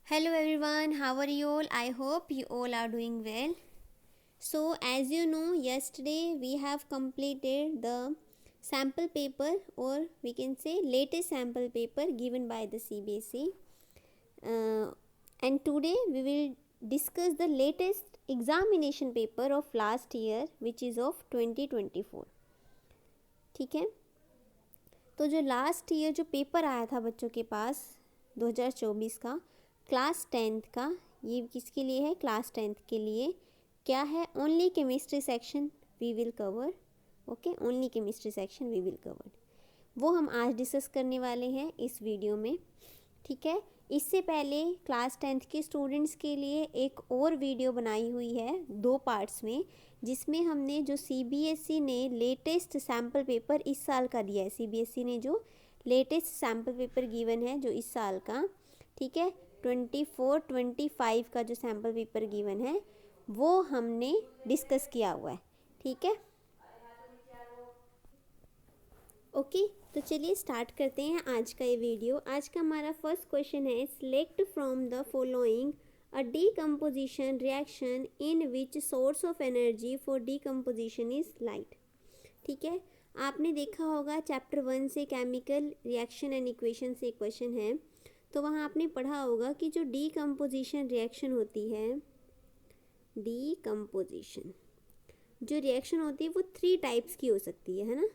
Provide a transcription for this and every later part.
Hello everyone, how are you all? I hope you all are doing well. So, as you know, yesterday we have completed the sample paper, or we can say latest sample paper given by the CBSE. And today we will discuss the latest examination paper of last year, which is of 2024. ठीक है, तो जो last year जो paper आया था बच्चों के पास 2024 का क्लास 10th का, ये किसके लिए है? क्लास 10th के लिए। क्या है? Only chemistry section we will cover. Okay, only chemistry section we will cover, वो हम आज डिस्कस करने वाले हैं इस वीडियो में। ठीक है, इससे पहले क्लास 10th के स्टूडेंट्स के लिए एक और वीडियो बनाई हुई है 2 पार्ट्स में, जिसमें हमने जो CBSE ने लेटेस्ट सैम्पल पेपर इस साल का दिया है, CBSE ने जो लेटेस्ट सैम्पल पेपर गिवन है जो इस साल का, ठीक है, 24-25 का जो सैम्पल पेपर गिवन है वो हमने डिस्कस किया हुआ है। ठीक है, ओके, तो चलिए स्टार्ट करते हैं आज का ये वीडियो। आज का हमारा फर्स्ट क्वेश्चन है, select from the following a decomposition reaction in which source of energy for decomposition is light. ठीक है, आपने देखा होगा चैप्टर 1 से केमिकल रिएक्शन एंड इक्वेशन से क्वेश्चन है, तो वहाँ आपने पढ़ा होगा कि जो डीकम्पोजिशन रिएक्शन होती है, डीकम्पोजिशन जो रिएक्शन होती है वो 3 टाइप्स की हो सकती है ना।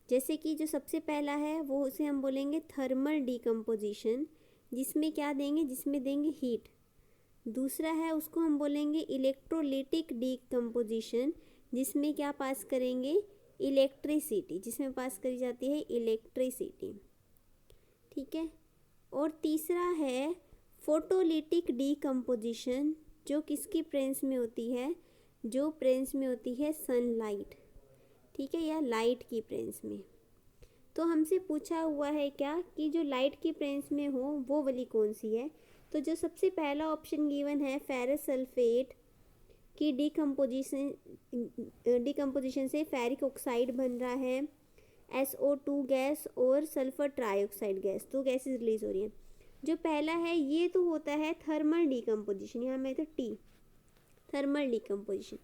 जैसे कि जो सबसे पहला है वो उसे हम बोलेंगे थर्मल डीकम्पोजिशन, जिसमें क्या देंगे? जिसमें देंगे हीट। दूसरा है उसको हम बोलेंगे इलेक्ट्रोलिटिक डीकम्पोजिशन, जिसमें क्या पास करेंगे? इलेक्ट्रिसिटी, जिसमें पास करी जाती है इलेक्ट्रिसिटी। ठीक है, और तीसरा है फोटोलिटिक डीकम्पोजिशन, जो किसकी प्रेजेंस में होती है? जो प्रेजेंस में होती है सनलाइट, ठीक है, या लाइट की प्रेजेंस में। तो हमसे पूछा हुआ है क्या कि जो लाइट की प्रेजेंस में हो वो वाली कौन सी है? तो जो सबसे पहला ऑप्शन गिवन है फेरस सल्फेट की डीकम्पोजिशन से फेरिक ऑक्साइड बन रहा है, SO2 गैस और sulphur trioxide gas, 2 gases release हो रही हैं। जो पहला है ये तो होता है थर्मल डीकम्पोजिशन, यहाँ में तो T, thermal decomposition.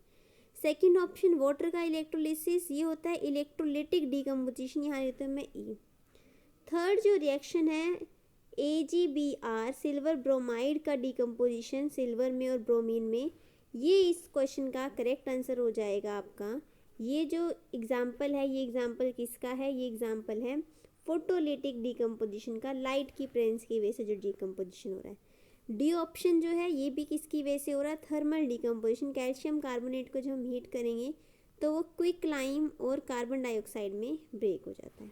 Second option water का इलेक्ट्रोलिसिस, ये होता है इलेक्ट्रोलिटिक डीकम्पोजिशन, यहाँ लेते हैं मैं E। थर्ड जो रिएक्शन है AgBr सिल्वर ब्रोमाइड का डीकम्पोजिशन सिल्वर में और ब्रोमीन में, ये इस क्वेश्चन का करेक्ट आंसर हो जाएगा आपका। ये जो एग्जाम्पल है, ये एग्जाम्पल किसका है? ये एग्जाम्पल है फोटोलिटिक डीकम्पोजिशन का, लाइट की प्रेजेंस की वजह से जो डीकम्पोजिशन हो रहा है। डी ऑप्शन जो है ये भी किसकी वजह से हो रहा है? Thermal decomposition. कैल्शियम कार्बोनेट को जब हम हीट करेंगे तो वो क्विक लाइम और कार्बन डाइऑक्साइड में ब्रेक हो जाता है।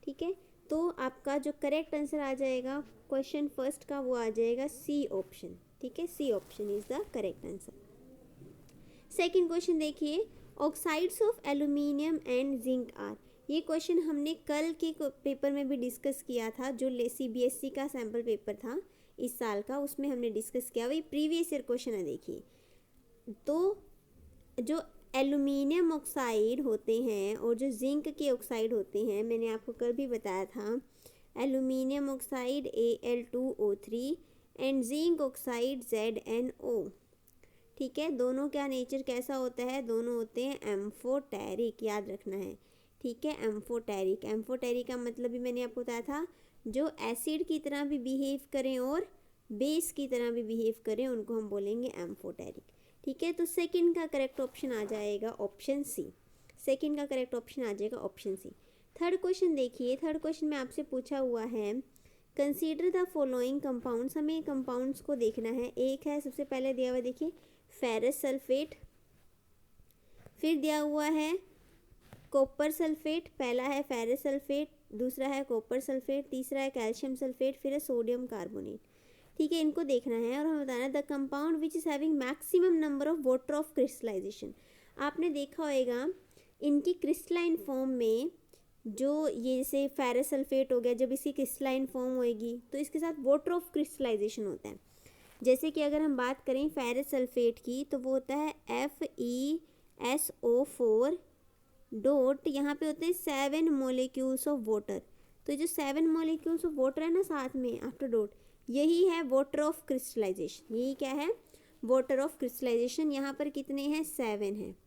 ठीक है, तो आपका जो करेक्ट आंसर आ जाएगा क्वेश्चन फर्स्ट का वो आ जाएगा C ऑप्शन। ठीक है, C option is the correct answer. Second question देखिए, oxides of aluminium and zinc are. ये क्वेश्चन हमने कल के पेपर में भी डिस्कस किया था, जो CBSE का सैम्पल पेपर था इस साल का, उसमें हमने डिस्कस किया, वही प्रीवियस ईयर क्वेश्चन है। देखिए, तो जो एल्यूमिनियम ऑक्साइड होते हैं और जो जिंक के ऑक्साइड होते हैं, मैंने आपको कल भी बताया था, aluminium oxide Al2O3 and zinc oxide ZnO। ठीक है, दोनों का नेचर कैसा होता है? दोनों होते हैं एम्फोटेरिक, याद रखना है। ठीक है, एम्फोटेरिक, एम्फोटेरिक का मतलब भी मैंने आपको बताया था, जो एसिड की तरह भी बिहेव करें और बेस की तरह भी बिहेव करें, उनको हम बोलेंगे एम्फोटेरिक। ठीक है, तो सेकंड का करेक्ट ऑप्शन आ जाएगा ऑप्शन C। सेकंड का करेक्ट ऑप्शन आ जाएगा ऑप्शन C। थर्ड क्वेश्चन देखिए, थर्ड क्वेश्चन में आपसे पूछा हुआ है, कंसीडर द फॉलोइंग कंपाउंड्स। हमें कंपाउंड्स को देखना है। एक है सबसे पहले दिया हुआ, देखिए फेरस सल्फेट, फिर दिया हुआ है कॉपर सल्फेट, पहला है फेरस सल्फेट, दूसरा है कॉपर सल्फेट, तीसरा है कैल्शियम सल्फेट, फिर है सोडियम कार्बोनेट। ठीक है, इनको देखना है और हमें बताना है the compound which is having maximum number of water of crystallisation. आपने देखा होगा इनकी क्रिस्टलाइन फॉर्म में, जो ये जैसे फेरस सल्फेट हो गया, जब इसकी क्रिस्टलाइन फॉर्म होएगी तो इसके साथ वाटर ऑफ क्रिस्टलाइजेशन होता है। जैसे कि अगर हम बात करें फेरस सल्फेट की, तो वो होता है FeSO4 डॉट, यहाँ पे होते हैं 7 मोलिक्यूल्स ऑफ वाटर। तो जो 7 मॉलिक्यूल्स ऑफ वाटर है ना साथ में आफ्टर डॉट, यही है वाटर ऑफ क्रिस्टलाइजेशन। यही क्या है? Water of crystallisation. यहाँ पर कितने हैं? 7 हैं।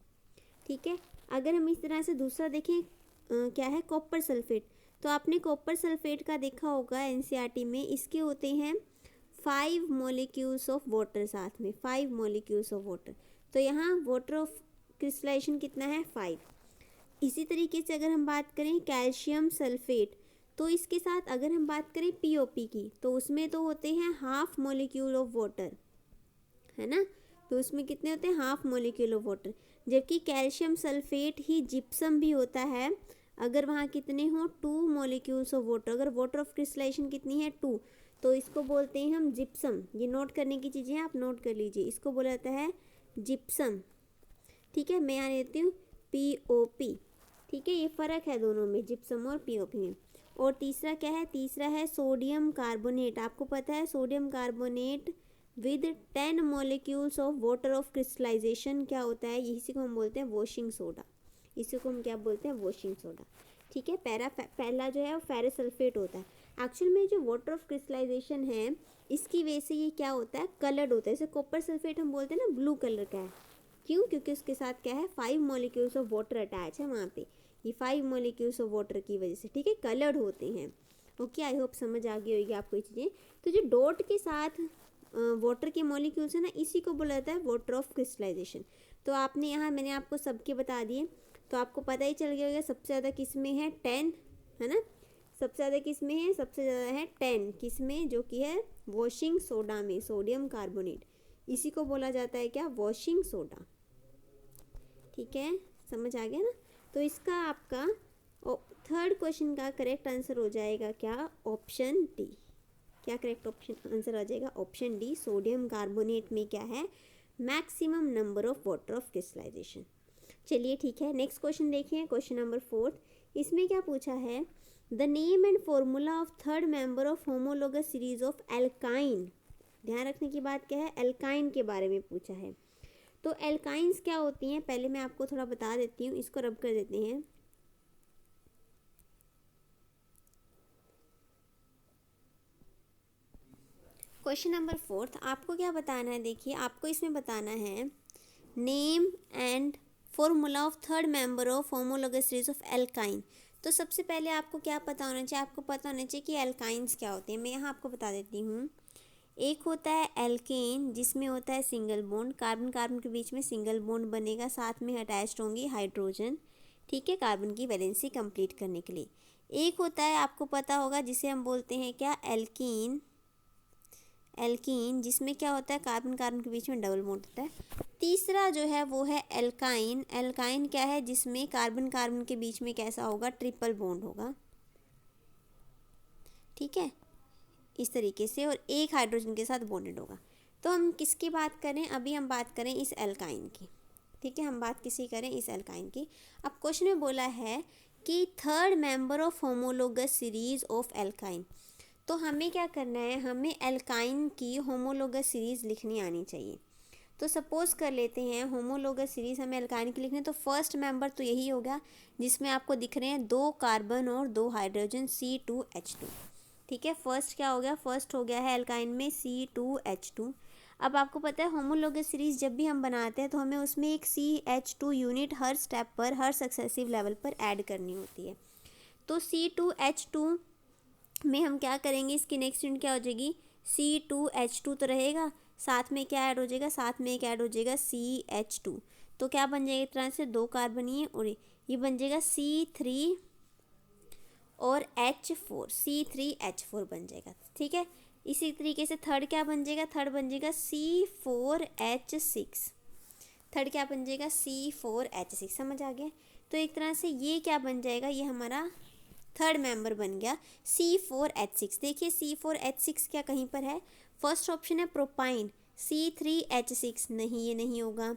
ठीक है, अगर हम इस तरह से दूसरा देखें क्या है? Copper sulphate. तो आपने कॉपर सल्फेट का देखा होगा एनसीईआरटी में, इसके होते हैं 5 मॉलिक्यूल्स ऑफ वाटर साथ में, 5 मॉलिक्यूल्स ऑफ वाटर। तो यहाँ वाटर ऑफ क्रिस्टलाइजेशन कितना है? 5। इसी तरीके से अगर हम बात करें कैल्शियम सल्फेट, तो इसके साथ अगर हम बात करें पीओपी की, तो उसमें तो होते हैं हाफ मॉलिक्यूल ऑफ वाटर, है ना। तो उसमें कितने होते हैं? Half molecule of water. जबकि कैल्शियम सल्फेट ही जिप्सम भी होता है, अगर वहाँ कितने हों? 2 मॉलिक्यूल्स ऑफ वाटर। अगर वाटर ऑफ क्रिस्टलाइजेशन कितनी है? 2, तो इसको बोलते हैं हम जिप्सम। ये नोट करने की चीज़ें आप नोट कर लीजिए, इसको बोला जाता है जिप्सम। ठीक है, मैं यहाँ लेती हूँ पीओपी। ठीक है, ये फ़र्क है दोनों में, जिप्सम और पीओपी में। और तीसरा क्या है? तीसरा है सोडियम कार्बोनेट। आपको पता है sodium carbonate with 10 molecules of water of crystallisation क्या होता है? इसी को हम बोलते हैं वॉशिंग सोडा। इसी को हम क्या बोलते हैं? Washing soda. ठीक है, पहला जो है वो फेरस सल्फेट होता है। एक्चुअल में जो वाटर ऑफ क्रिस्टलाइजेशन है, इसकी वजह से ये क्या होता है? कलर्ड होता है। जैसे कॉपर सल्फेट हम बोलते हैं ना ब्लू कलर का है, क्यों? क्योंकि उसके साथ क्या है? 5 मॉलिक्यूल्स ऑफ वाटर अटैच है वहाँ पे। ये 5 मॉलिक्यूल्स ऑफ वाटर की वजह से, ठीक है, कलर्ड होते हैं। ओके, आई होप समझ आ गई होगी आपको ये चीज़ें। तो जो डॉट के साथ वाटर के मॉलिक्यूल्स है ना, इसी को बोला जाता है वाटर ऑफ क्रिस्टलाइजेशन। तो आपने यहाँ मैंने आपको सबके बता दिए, तो आपको पता ही चल गया होगा सबसे ज़्यादा किस में है? 10, है ना। सबसे ज़्यादा किस में है? सबसे ज़्यादा है 10 किस में? जो कि है वॉशिंग सोडा में, सोडियम कार्बोनेट। इसी को बोला जाता है क्या? Washing soda. ठीक है, समझ आ गया ना। तो इसका आपका थर्ड क्वेश्चन का करेक्ट आंसर हो जाएगा क्या? Option D. क्या करेक्ट ऑप्शन आंसर आ जाएगा? Option D. सोडियम कार्बोनेट में क्या है? Maximum number of water of crystallisation. चलिए ठीक है, नेक्स्ट क्वेश्चन देखिए, क्वेश्चन नंबर 4। इसमें क्या पूछा है? The name and formula of third member of homologous series of alkyne. ध्यान रखने की बात क्या है? एल्काइन के बारे में पूछा है। तो एल्काइंस क्या होती हैं? पहले मैं आपको थोड़ा बता देती हूँ, इसको रब कर देते हैं। क्वेश्चन नंबर 4, आपको क्या बताना है? देखिए, आपको इसमें बताना है name and formula of third member of homologous series of alkyne. तो सबसे पहले आपको क्या पता होना चाहिए? आपको पता होना चाहिए कि एल्काइंस क्या होते हैं। मैं यहाँ आपको बता देती हूँ। एक होता है एल्केन, जिसमें होता है सिंगल बॉन्ड, कार्बन कार्बन के बीच में सिंगल बॉन्ड बनेगा, साथ में अटैच्ड होंगी हाइड्रोजन, ठीक है, कार्बन की वैलेंसी कंप्लीट करने के लिए। एक होता है, आपको पता होगा, जिसे हम बोलते हैं क्या? एल्कीन। एल्कीन, जिसमें क्या होता है? कार्बन कार्बन के बीच में डबल बॉन्ड होता है। तीसरा जो है वो है एल्काइन। एल्काइन क्या है? जिसमें कार्बन कार्बन के बीच में कैसा होगा? ट्रिपल बॉन्ड होगा, ठीक है, इस तरीके से, और एक हाइड्रोजन के साथ बॉन्डेड होगा। तो हम किसकी बात करें? अभी हम बात करें इस एल्काइन की, ठीक है, हम बात किसी करें? इस एल्काइन की। अब क्वेश्चन में बोला है कि third member of homologous series of alkyne. तो हमें क्या करना है? हमें एल्काइन की होमोलोगस सीरीज लिखनी आनी चाहिए। तो सपोज कर लेते हैं होमोलोगस सीरीज हमें एल्काइन की लिखनी है, तो फर्स्ट मेंबर तो यही होगा जिसमें आपको दिख रहे हैं 2 कार्बन और 2 हाइड्रोजन, C2H2। ठीक है, फर्स्ट क्या हो गया? फर्स्ट हो गया है एल्काइन में C2H2। अब आपको पता है होमोलोगस सीरीज जब भी हम बनाते हैं तो हमें उसमें एक CH2 यूनिट हर स्टेप पर, हर सक्सेसिव लेवल पर ऐड करनी होती है। तो C2H2 में हम क्या करेंगे? इसकी नेक्स्ट यूनिट क्या हो जाएगी? C2H2 तो रहेगा, साथ में क्या ऐड हो जाएगा? साथ में एक ऐड हो जाएगा CH2। तो क्या बन जाएगा? एक तरह से 2 कार्बन ही है, और ये बन जाएगा C3 और H4, C3H4 बन जाएगा, ठीक है। इसी तरीके से थर्ड क्या बन जाएगा? थर्ड बन जाएगा C4H6। थर्ड क्या बन जाएगा? C4H6। समझ आ गया? तो एक तरह से ये क्या बन जाएगा? ये हमारा थर्ड मेंबर बन गया C4H6। देखिए C4H6 क्या कहीं पर है? फर्स्ट ऑप्शन है प्रोपाइन, C3H6 नहीं, ये नहीं होगा।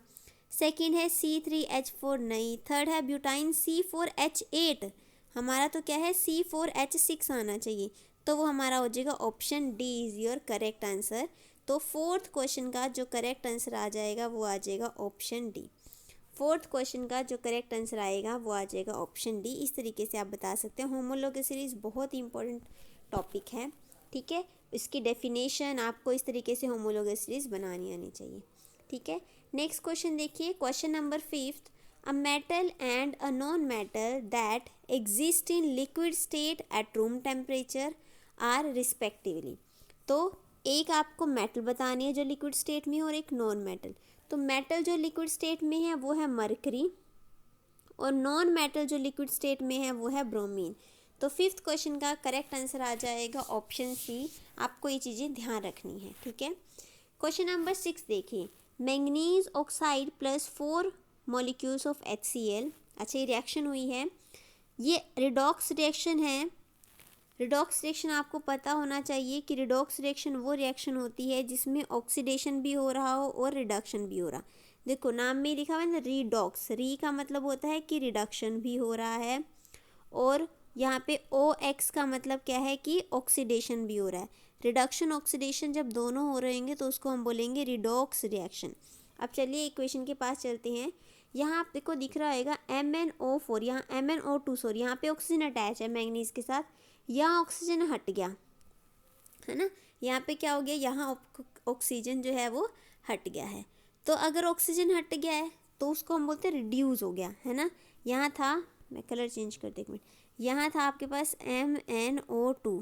सेकेंड है C3H4 नहीं। थर्ड है ब्यूटाइन C4H8, हमारा तो क्या है? C4H6 आना चाहिए, तो वो हमारा हो जाएगा option D is your correct answer. तो फोर्थ क्वेश्चन का जो करेक्ट आंसर आ जाएगा वो आ जाएगा ऑप्शन डी। फोर्थ क्वेश्चन का जो करेक्ट आंसर आएगा वो आ जाएगा ऑप्शन डी। इस तरीके से आप बता सकते हैं। होमोलॉगस सीरीज बहुत ही इंपॉर्टेंट टॉपिक है, ठीक है। इसकी डेफिनेशन आपको इस तरीके से होमोलॉगस सीरीज बनानी आनी चाहिए, ठीक है। नेक्स्ट क्वेश्चन देखिए, question number 5, a metal and a non metal that exist in liquid state at room temperature are respectively. तो एक आपको मेटल बतानी है जो लिक्विड स्टेट में है और एक नॉन मेटल। तो मेटल जो लिक्विड स्टेट में है वो है मरकरी और नॉन मेटल जो लिक्विड स्टेट में है वो है ब्रोमीन। तो फिफ्थ क्वेश्चन का करेक्ट आंसर आ जाएगा ऑप्शन सी। आपको ये चीज़ें ध्यान रखनी है, ठीक है। क्वेश्चन नंबर 6 देखिए, manganese oxide plus 4 molecules of HCl। अच्छा, ये रिएक्शन हुई है, ये रिडॉक्स रिएक्शन है। रिडॉक्स रिएक्शन आपको पता होना चाहिए कि रिडॉक्स रिएक्शन वो रिएक्शन होती है जिसमें ऑक्सीडेशन भी हो रहा हो और रिडक्शन भी हो रहा। देखो नाम में लिखा हुआ है ना रिडॉक्स, री का मतलब होता है कि रिडक्शन भी हो रहा है और यहाँ पे OX का मतलब क्या है कि ऑक्सीडेशन भी हो रहा है। रिडक्शन ऑक्सीडेशन जब दोनों हो रहेंगे तो उसको हम बोलेंगे रिडॉक्स रिएक्शन। अब चलिए इक्वेशन के पास चलते हैं। यहाँ आपको दिख रहा होगा MnO4, यहाँ MnO2 सॉरी, यहाँ पे ऑक्सीजन अटैच है मैंगनीज के साथ, यहाँ ऑक्सीजन हट गया है ना। यहाँ पे क्या हो गया, यहाँ ऑक्सीजन जो है वो हट गया है। तो अगर ऑक्सीजन हट गया है तो उसको हम बोलते हैं रिड्यूस हो गया है ना। यहाँ था, मैं कलर चेंज कर दे एक मिनट, यहाँ था आपके पास MnO2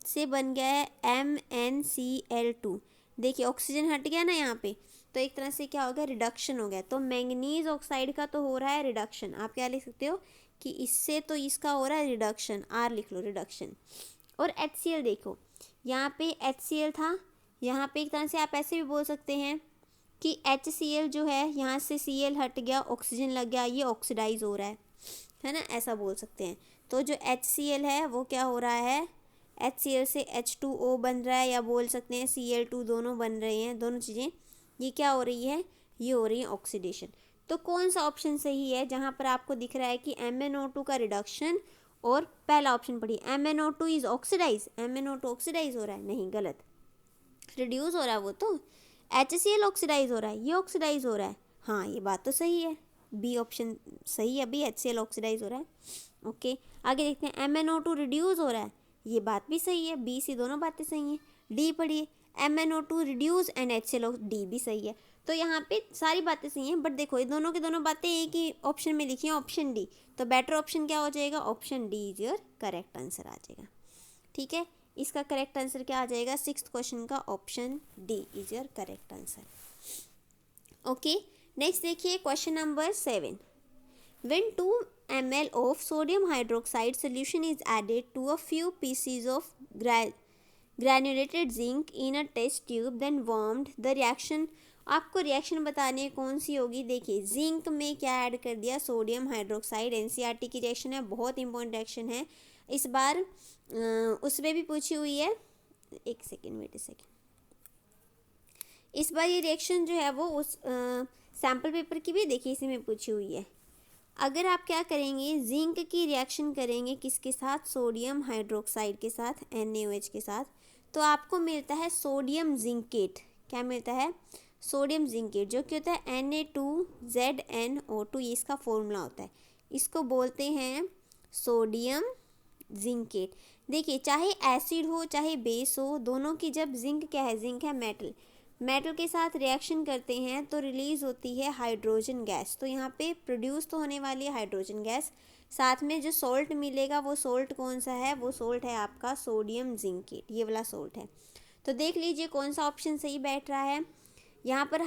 से बन गया है MnCl2। देखिए ऑक्सीजन हट गया ना यहाँ पे, तो एक तरह से क्या हो गया, रिडक्शन हो गया। तो मैंगनीज ऑक्साइड का तो हो रहा है रिडक्शन। आप क्या लिख सकते हो कि इससे तो इसका हो रहा है रिडक्शन, आर लिख लो रिडक्शन। और HCl देखो, यहाँ पे HCl था, यहाँ पे एक तरह से आप ऐसे भी बोल सकते हैं कि HCl जो है यहाँ से Cl हट गया, ऑक्सीजन लग गया, ये ऑक्सीडाइज हो रहा है ना, ऐसा बोल सकते हैं। तो जो HCl है वो क्या हो रहा है, HCl से H2O बन रहा है या बोल सकते हैं Cl2, दोनों बन रहे हैं। दोनों चीज़ें ये क्या हो रही है, ये हो रही है ऑक्सीडेशन। तो कौन सा ऑप्शन सही है जहाँ पर आपको दिख रहा है कि MnO2 का रिडक्शन और पहला ऑप्शन पढ़िए MnO2 is oxidise, MnO2 oxidise हो रहा है, नहीं गलत, रिड्यूस हो रहा है वो तो। HCl ऑक्सीडाइज हो रहा है, ये ऑक्सीडाइज हो रहा है, हाँ ये बात तो सही है, बी ऑप्शन सही है, अभी HCl ऑक्सीडाइज हो रहा है। ओके आगे देखते हैं, MnO2 रिड्यूस हो रहा है, ये बात भी सही है, बी सी दोनों बातें सही हैं। डी पढ़िए, MnO2 reduce and HCl, D भी सही है। तो यहाँ पे सारी बातें सही हैं, बट देखो ये दोनों की दोनों बातें एक ही ऑप्शन में लिखी हैं, ऑप्शन डी। तो बेटर ऑप्शन क्या हो जाएगा, option D is your correct answer आ जाएगा, ठीक है। इसका करेक्ट आंसर क्या आ जाएगा, सिक्स्थ क्वेश्चन का option D is your correct answer. Okay next देखिए question number 7, when 2 ml of sodium hydroxide solution is added to a few pieces of granulated zinc in a test tube then warmed, the reaction, आपको reaction बतानी है कौन सी होगी। देखिए zinc में क्या add कर दिया, सोडियम हाइड्रोक्साइड, NCERT की रिएक्शन है, बहुत इंपॉर्टेंट रिएक्शन है। इस बार उसमें भी पूछी हुई है, एक सेकेंड वेट सेकेंड, इस बार ये रिएक्शन जो है वो उस सैम्पल पेपर की भी देखिए इसी में पूछी हुई है। अगर आप क्या करेंगे, जिंक की रिएक्शन करेंगे किसके साथ, सोडियम हाइड्रोक्साइड के साथ, NaOH के साथ, तो आपको मिलता है सोडियम जिंकेट। क्या मिलता है, सोडियम जिंकेट, जो कि होता है Na2ZnO2, ये इसका फॉर्मूला होता है, इसको बोलते हैं सोडियम जिंकेट। देखिए चाहे एसिड हो चाहे बेस हो, दोनों की जब जिंक क्या है, जिंक है मेटल, मेटल के साथ रिएक्शन करते हैं तो रिलीज होती है हाइड्रोजन गैस। तो यहाँ पे प्रोड्यूस तो होने वाली है हाइड्रोजन गैस, साथ में जो सोल्ट मिलेगा वो सोल्ट कौन सा है, वो सोल्ट है आपका सोडियम जिंकेट, ये वाला सोल्ट है। तो देख लीजिए कौन सा ऑप्शन सही बैठ रहा है। यहाँ पर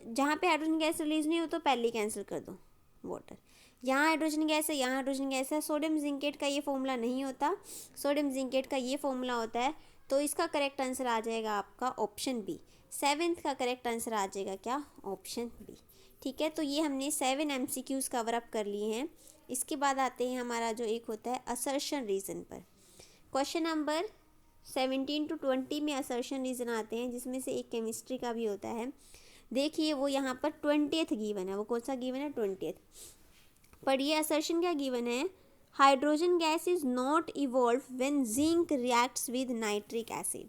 जहाँ पे हाइड्रोजन गैस रिलीज नहीं हो तो पहले कैंसिल कर दो वाटर, यहाँ हाइड्रोजन गैस है, यहाँ हाइड्रोजन गैस है, सोडियम जिंकेट का ये फॉर्मूला नहीं होता, सोडियम जिंकेट का ये फॉर्मूला होता है। तो इसका करेक्ट आंसर आ जाएगा आपका ऑप्शन बी। 7th का करेक्ट आंसर आ जाएगा क्या, ऑप्शन बी, ठीक है। तो ये हमने 7 MCQs कवर अप कर लिए हैं। इसके बाद आते हैं हमारा जो एक होता है असर्शन रीज़न पर। क्वेश्चन नंबर 17 to 20 में असर्शन रीज़न आते हैं, जिसमें से एक केमिस्ट्री का भी होता है। देखिए वो यहाँ पर 20th गिवन है, वो कौन सा गिवन है, 20th। पढ़िए असर्शन क्या गिवन है, hydrogen gas is not evolve when zinc reacts with nitric acid.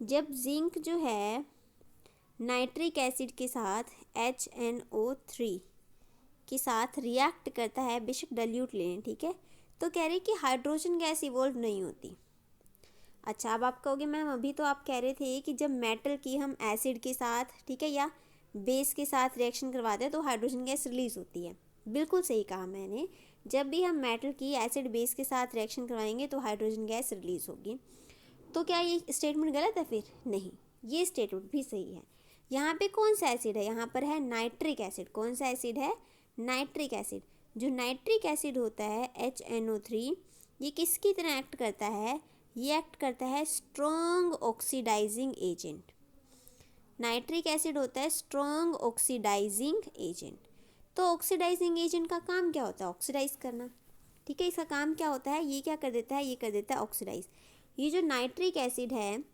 जब जिंक जो है नाइट्रिक एसिड के साथ HNO3 के साथ रिएक्ट करता है, बेशक डाइल्यूट ले लें, ठीक है। तो कह रहे कि हाइड्रोजन गैस इवॉल्व नहीं होती। अच्छा, अब आप कहोगे मैम अभी तो आप कह रहे थे कि जब मेटल की हम एसिड के साथ, ठीक है, या बेस के साथ रिएक्शन करवाते हैं तो हाइड्रोजन गैस रिलीज होती है। बिल्कुल सही कहा मैंने, जब भी हम मेटल की एसिड बेस के साथ रिएक्शन करवाएंगे तो हाइड्रोजन गैस रिलीज होगी। तो क्या ये स्टेटमेंट गलत है? फिर नहीं, ये स्टेटमेंट भी सही है। यहाँ पे कौन सा एसिड है? यहाँ पर है नाइट्रिक एसिड। कौन सा एसिड है? Nitric acid. जो नाइट्रिक एसिड होता है HNO3, ये किसकी तरह एक्ट करता है? ये एक्ट करता है strong oxidising agent. Nitric acid होता है स्ट्रॉन्ग ऑक्सीडाइजिंग एजेंट। तो ऑक्सीडाइजिंग एजेंट का काम क्या होता है? ऑक्सीडाइज करना, ठीक है। इसका काम क्या होता है? ये क्या कर देता है? ये कर देता है ऑक्सीडाइज। ये जो नाइट्रिक एसिड है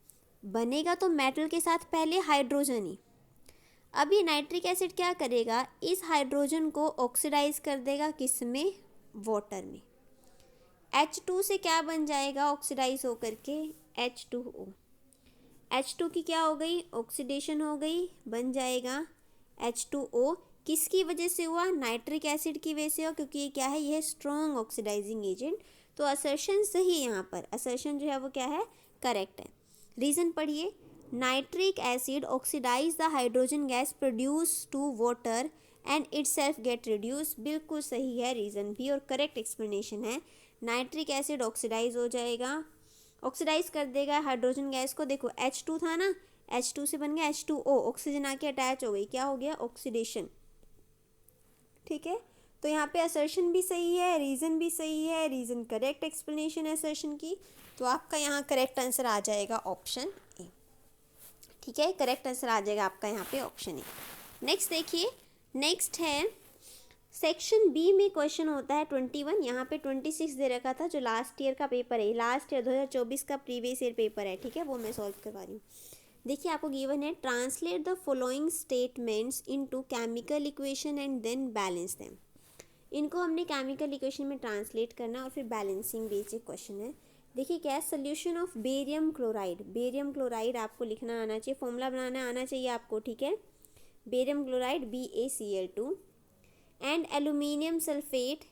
बनेगा तो मेटल के साथ पहले हाइड्रोजन ही। अब ये नाइट्रिक एसिड क्या करेगा? इस हाइड्रोजन को ऑक्सीडाइज कर देगा, किस में? वाटर में। H2 से क्या बन जाएगा ऑक्सीडाइज होकर के? H2O। H2 की क्या हो गई? ऑक्सीडेशन हो गई, बन जाएगा H2O। किसकी वजह से हुआ? नाइट्रिक एसिड की वजह से हो, क्योंकि ये क्या है? ये है स्ट्रॉन्ग ऑक्सीडाइजिंग एजेंट। तो असर्शन सही है, यहाँ पर असर्शन जो है वो क्या है? करेक्ट है। रीज़न पढ़िए, nitric acid oxidise the hydrogen gas produce to water and itself get reduce. बिल्कुल सही है रीज़न भी और करेक्ट एक्सप्लेनेशन है। नाइट्रिक एसिड ऑक्सीडाइज हो जाएगा, ऑक्सीडाइज कर देगा हाइड्रोजन गैस को। देखो H2 था ना, H2 से बन गया H2O, ऑक्सीजन आके अटैच हो गई, क्या हो गया? ऑक्सीडेशन, ठीक है। तो यहाँ पे असर्शन भी सही है, रीज़न भी सही है, रीज़न करेक्ट एक्सप्लेनेशन है असर्शन की। तो आपका यहाँ करेक्ट आंसर आ जाएगा ऑप्शन ए, ठीक है। करेक्ट आंसर आ जाएगा आपका यहाँ पे ऑप्शन ए। नेक्स्ट देखिए, नेक्स्ट है सेक्शन बी में क्वेश्चन होता है 21। यहाँ पे 26 दे रखा था, जो लास्ट ईयर का पेपर है, लास्ट ईयर 2024 का प्रीवियस ईयर पेपर है, ठीक है, वो मैं सॉल्व करवा रही हूँ। देखिए आपको गिवन है, translate the following statements into chemical equation and then balance them. इनको हमने केमिकल इक्वेशन में ट्रांसलेट करना और फिर बैलेंसिंग बेसिक क्वेश्चन है। देखिए क्या है, solution of barium chloride. Barium chloride आपको लिखना आना चाहिए, फॉर्मूला बनाना आना चाहिए आपको, ठीक है। Barium chloride BaCl2 and aluminium sulphate.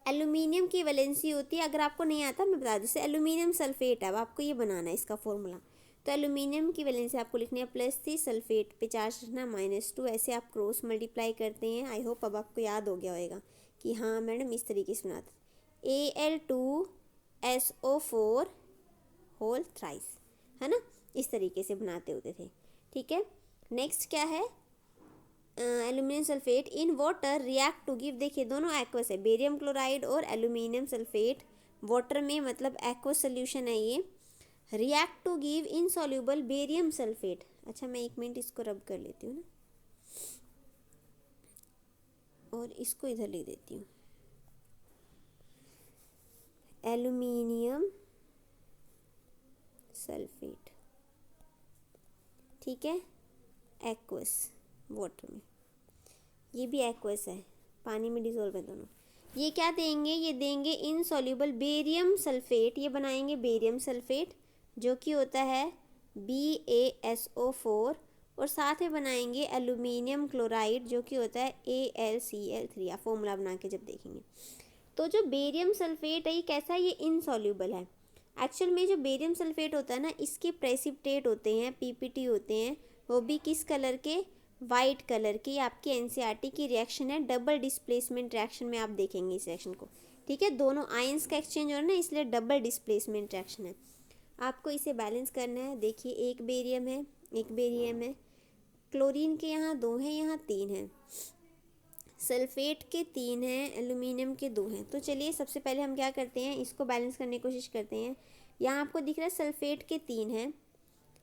Aluminium की वैलेंसी होती है, अगर आपको नहीं आता मैं बता दूँ, जैसे एल्यूमिनियम सल्फेट है, अब आपको ये बनाना है इसका फॉर्मूला। तो एल्यूमिनियम की वैलेंसी आपको लिखनी है +3, सल्फेट पे चार्ज रखना -2, ऐसे आप क्रॉस मल्टीप्लाई करते हैं। आई होप अब आपको याद हो गया होगा कि हाँ मैडम इस तरीके से बनाते। Al2SO4 होल थ्राइस, है ना, इस तरीके से बनाते होते थे, ठीक है। नेक्स्ट क्या है, aluminium sulphate in water react to give. देखिए दोनों एक्वस है, बेरियम क्लोराइड और एल्यूमिनियम सल्फेट वाटर में, मतलब एक्वस सोल्यूशन है ये। React to give insoluble barium sulphate. अच्छा मैं 1 मिनट इसको रब कर लेती हूँ ना, और इसको इधर ले देती हूँ। एल्यूमिनियम सल्फेट, ठीक है, एक्वस वाटर में, ये भी एक्वस है, पानी में डिसॉल्व है दोनों। ये क्या देंगे? ये देंगे इनसॉल्यूबल बेरियम सल्फेट, ये बनाएंगे बेरियम सल्फेट जो कि होता है BaSO4, और साथ में बनाएंगे एल्यूमिनियम क्लोराइड जो कि होता है AlCl3। या फॉर्मूला बना के जब देखेंगे तो जो बेरियम सल्फेट है ये कैसा है? ये इनसॉल्यूबल है। एक्चुअल में जो बेरियम सल्फेट होता है ना, इसके प्रेसिपिटेट होते हैं, PPT होते हैं, वो भी किस कलर के? वाइट कलर की। आपकी NCERT की रिएक्शन है, डबल डिस्प्लेसमेंट रिएक्शन में आप देखेंगे इस रिएक्शन को, ठीक है। दोनों आयंस का एक्सचेंज हो रहा है ना, इसलिए डबल डिस्प्लेसमेंट रिएक्शन है। आपको इसे बैलेंस करना है। देखिए एक बेरियम है, एक बेरियम है, क्लोरीन के यहाँ 2 हैं, यहाँ 3 हैं, सल्फेट के 3 हैं, एल्यूमिनियम के 2 हैं। तो चलिए सबसे पहले हम क्या करते हैं, इसको बैलेंस करने की कोशिश करते हैं। यहाँ आपको दिख रहा है सल्फेट के 3 हैं,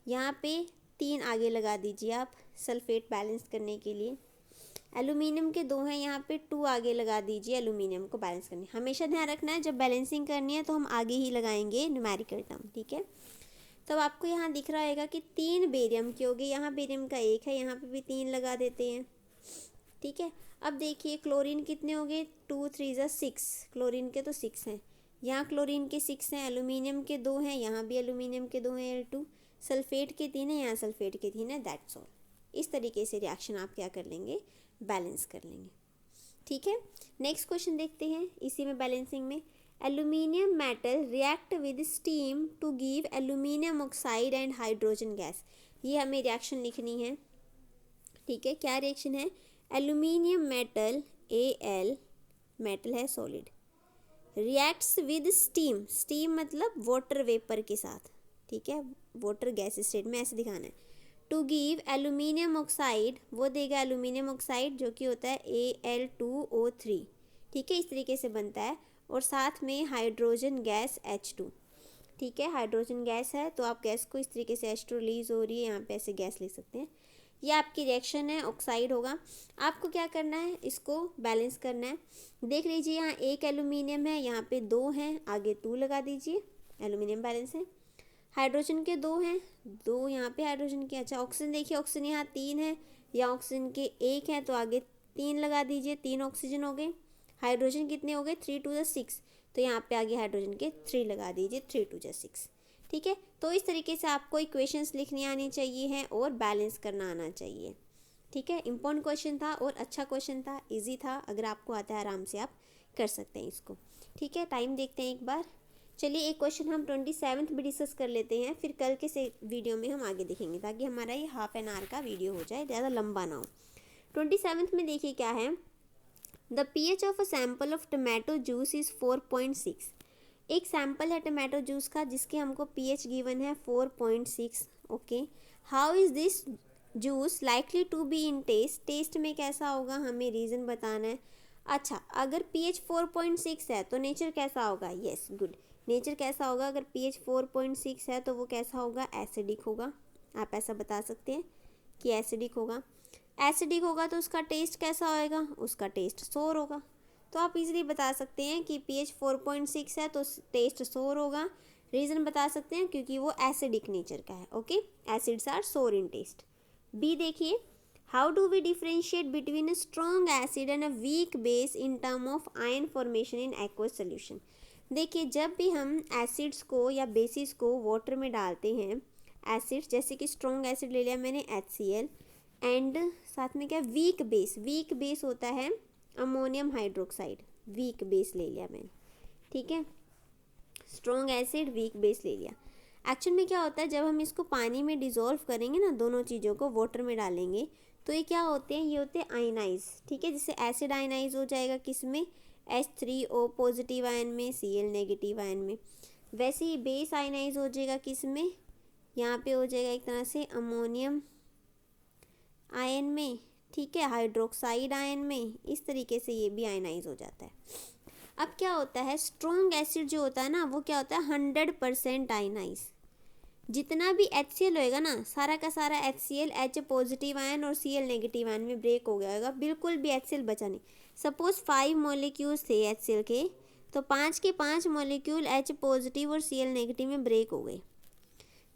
यहाँ पे 3 आगे लगा दीजिए आप सल्फेट बैलेंस करने के लिए। एल्यूमिनियम के 2 हैं, यहाँ पे 2 आगे लगा दीजिए एल्यूमिनियम को बैलेंस करने। हमेशा ध्यान रखना है जब बैलेंसिंग करनी है तो हम आगे ही लगाएंगे न्यूमेरिकल टर्म, ठीक है। तब आपको यहाँ दिख रहा होगा कि 3 बेरियम की होगी, यहाँ बेरियम का 1 है, यहाँ पे भी 3 लगा देते हैं, ठीक है। अब देखिए क्लोरीन कितने हो गए? 2 3 ज़ा 6, क्लोरीन के तो 6 हैं, यहाँ क्लोरीन के 6 हैं, एल्यूमिनियम के 2 हैं, यहाँ भी एल्यूमिनियम के 2 हैं Al2, सल्फेट के 3 हैं, यहाँ सल्फेट के 3 हैं, दैट्स ऑल। इस तरीके से रिएक्शन आप क्या कर लेंगे, बैलेंस कर लेंगे। ठीक है, नेक्स्ट क्वेश्चन देखते हैं इसी में बैलेंसिंग में। Aluminium metal react with steam to give aluminium oxide and hydrogen gas. ये हमें रिएक्शन लिखनी है। ठीक है, क्या रिएक्शन है? एल्यूमिनियम मेटल Al, मेटल है solid, reacts with steam, steam मतलब वाटर वेपर के साथ। ठीक है, वाटर गैस स्टेट में ऐसे दिखाना है। टू गिव एल्यूमिनियम ऑक्साइड, वो देगा एल्यूमिनियम ऑक्साइड जो कि होता है Al2O3। ठीक है, इस तरीके से बनता है। और साथ में हाइड्रोजन गैस H2। ठीक है, हाइड्रोजन गैस है तो आप गैस को इस तरीके से H2 रिलीज हो रही है, यहाँ पे ऐसे गैस लिख सकते हैं। ये आपकी रिएक्शन है, ऑक्साइड होगा। आपको क्या करना है, इसको बैलेंस करना है। देख लीजिए यहाँ एक एल्यूमिनियम है, यहाँ पे 2 हैं, आगे 2 लगा दीजिए, एल्यूमिनियम बैलेंस है। हाइड्रोजन के 2 हैं, 2 यहाँ पे हाइड्रोजन के। अच्छा, ऑक्सीजन देखिए, ऑक्सीजन यहाँ 3 है, या ऑक्सीजन के 1 है तो आगे 3 लगा दीजिए, 3 ऑक्सीजन हो गए। हाइड्रोजन कितने हो गए? 3 2 6, तो यहाँ पे आगे हाइड्रोजन के 3 लगा दीजिए, 3 2 6। ठीक है, तो इस तरीके से आपको इक्वेशंस लिखनी आनी चाहिए हैं और बैलेंस करना आना चाहिए। ठीक है, इम्पोर्टेंट क्वेश्चन था और अच्छा क्वेश्चन था, इजी था। अगर आपको आता है आराम से आप कर सकते हैं इसको। ठीक है, टाइम देखते हैं एक बार। चलिए एक क्वेश्चन हम 27th भी डिस्कस कर लेते हैं, फिर कल के से वीडियो में हम आगे देखेंगे, ताकि हमारा ये हाफ एन आवर का वीडियो हो जाए, ज़्यादा लंबा ना हो। 27th में देखिए क्या है। The pH of a sample of tomato juice is 4.6। एक सैम्पल है टमाटो जूस का जिसके हमको pH गिवन है 4.6। Okay, how is this juice likely to be in taste, taste में कैसा होगा हमें रीज़न बताना है। अच्छा, अगर pH 4.6 है तो नेचर कैसा होगा? Yes, good. नेचर कैसा होगा? अगर pH 4.6 है तो वो कैसा होगा? एसिडिक होगा। आप ऐसा बता सकते हैं कि एसिडिक होगा। एसिडिक होगा तो उसका टेस्ट कैसा होएगा? उसका टेस्ट सोर होगा। तो आप इजीली बता सकते हैं कि pH 4.6 है तो टेस्ट सोर होगा। रीज़न बता सकते हैं क्योंकि वो एसिडिक नेचर का है। Okay, acids are sour in taste. B देखिए, how do we differentiate between a strong acid and a weak base in term of ion formation in aqueous solution. देखिए, जब भी हम एसिड्स को या बेसिस को वाटर में डालते हैं, एसिड्स जैसे कि स्ट्रॉन्ग एसिड ले लिया मैंने HCl, एंड साथ में क्या, वीक बेस, वीक बेस होता है अमोनियम हाइड्रोक्साइड, वीक बेस ले लिया मैंने। ठीक है, स्ट्रॉन्ग एसिड, वीक बेस ले लिया। एक्चुअल में क्या होता है, जब हम इसको पानी में डिज़ोल्व करेंगे ना, दोनों चीज़ों को वाटर में डालेंगे, तो ये क्या होते हैं, ये होते हैं आयनाइज। ठीक है, जैसे एसिड आयनाइज हो जाएगा किस में? H3O पॉजिटिव आयन में, Cl नेगेटिव आयन में। वैसे ही बेस आयनाइज हो जाएगा किस में? यहाँ पे हो जाएगा एक तरह से अमोनियम आयन में। ठीक है, हाइड्रोक्साइड आयन में, इस तरीके से ये भी आयनाइज हो जाता है। अब क्या होता है, स्ट्रॉन्ग एसिड जो होता है ना, वो क्या होता है, 100% आयनाइज। जितना भी HCl होएगा ना, सारा का सारा HCl H पॉजिटिव आयन और Cl नेगेटिव आयन में ब्रेक हो गया होगा, बिल्कुल भी HCl बचा नहीं। सपोज 5 मॉलिक्यूल्स थे HCl के, तो 5 के 5 मॉलिक्यूल H पॉजिटिव और Cl नेगेटिव में ब्रेक हो गए।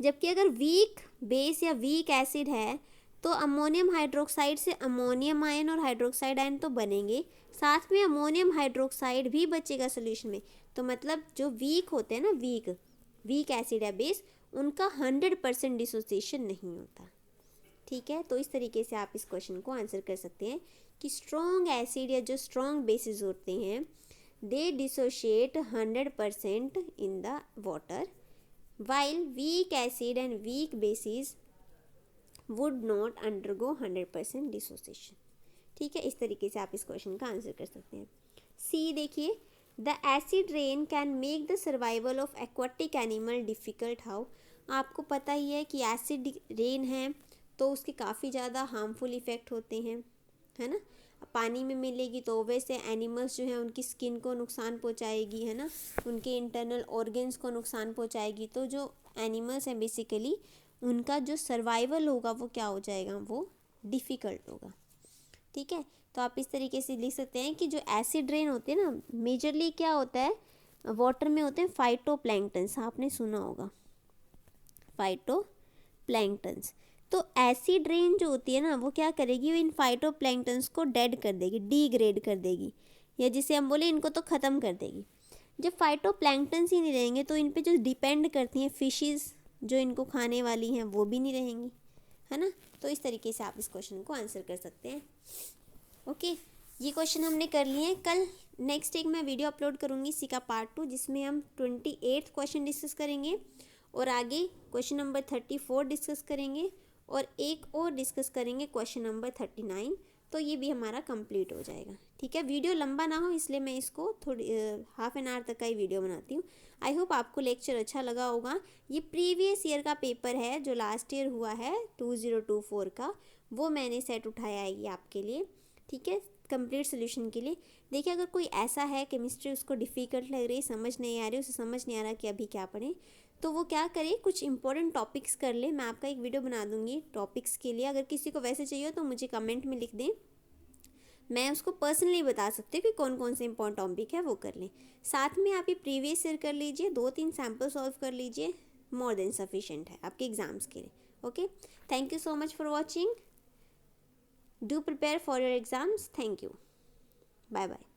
जबकि अगर वीक बेस या वीक एसिड है तो अमोनियम हाइड्रोक्साइड से अमोनियम आयन और हाइड्रोक्साइड आयन तो बनेंगे, साथ में अमोनियम हाइड्रोक्साइड भी बचेगा सोल्यूशन में। तो मतलब जो वीक होते हैं ना, वीक एसिड है बेस, उनका 100% डिसोसिएशन नहीं होता। ठीक है, तो इस तरीके से आप इस क्वेश्चन को आंसर कर सकते हैं कि स्ट्रॉन्ग एसिड या जो स्ट्रॉन्ग बेसिस होते हैं, they dissociate 100% in the water, while weak acid and weak bases would not undergo 100% dissociation। ठीक है, इस तरीके से आप इस क्वेश्चन का आंसर कर सकते हैं। सी देखिए, the acid rain can make the survival of aquatic animal difficult. How? आपको पता ही है कि एसिड रेन है तो उसके काफ़ी ज़्यादा हार्मफुल इफ़ेक्ट होते हैं, है ना। पानी में मिलेगी तो वैसे एनिमल्स जो हैं उनकी स्किन को नुकसान पहुंचाएगी, है ना, उनके इंटरनल ऑर्गन्स को नुकसान पहुंचाएगी। तो जो एनिमल्स हैं बेसिकली, उनका जो सर्वाइवल होगा वो क्या हो जाएगा, वो डिफ़िकल्ट होगा। ठीक है, तो आप इस तरीके से लिख सकते हैं कि जो एसिड रेन होते हैं ना, मेजरली क्या होता है, वाटर में होते हैं फाइटोप्लैंक्टन्स, आपने सुना होगा फाइटोप्लैंक्टन्स। तो एसिड रेन जो होती है ना, वो क्या करेगी, वो इन फाइटोप्लैंक्टन्स को डेड कर देगी, डीग्रेड कर देगी, या जिसे हम बोले इनको तो ख़त्म कर देगी। जब फाइटोप्लैंक्टन्स ही नहीं रहेंगे तो इन पे जो डिपेंड करती हैं फिशेस जो इनको खाने वाली हैं, वो भी नहीं रहेंगी, है ना। तो इस तरीके से आप इस क्वेश्चन को आंसर कर सकते हैं। ओके, ये क्वेश्चन हमने कर लिए हैं। कल नेक्स्ट एक मैं वीडियो अपलोड करूँगी इसी का पार्ट 2, जिसमें हम 28th क्वेश्चन डिस्कस करेंगे और आगे क्वेश्चन नंबर 34 डिस्कस करेंगे और एक और डिस्कस करेंगे क्वेश्चन नंबर 39। तो ये भी हमारा कंप्लीट हो जाएगा। ठीक है, वीडियो लंबा ना हो इसलिए मैं इसको थोड़ी हाफ एन आवर तक का ही वीडियो बनाती हूँ। आई होप आपको लेक्चर अच्छा लगा होगा। ये प्रीवियस ईयर का पेपर है जो लास्ट ईयर हुआ है 2024 का, वो मैंने सेट उठाया है ये आपके लिए। ठीक है, कंप्लीट सोल्यूशन के लिए। देखिए, अगर कोई ऐसा है केमिस्ट्री उसको डिफ़िकल्ट लग रही, समझ नहीं आ रही, उसे समझ नहीं आ रहा कि अभी क्या पढ़ें, तो वो क्या करे, कुछ इंपॉर्टेंट टॉपिक्स कर ले। मैं आपका एक वीडियो बना दूंगी टॉपिक्स के लिए। अगर किसी को वैसे चाहिए तो मुझे कमेंट में लिख दें, मैं उसको पर्सनली बता सकती हूँ कि कौन कौन से इंपॉर्टेंट टॉपिक है वो कर लें। साथ में आप ये प्रीवियस ईयर कर लीजिए, 2-3 सैम्पल सॉल्व कर लीजिए, मोर देन सफिशेंट है आपके एग्ज़ाम्स के लिए। Okay, thank you so much for watching. Do prepare for your exams. Thank you. Bye bye.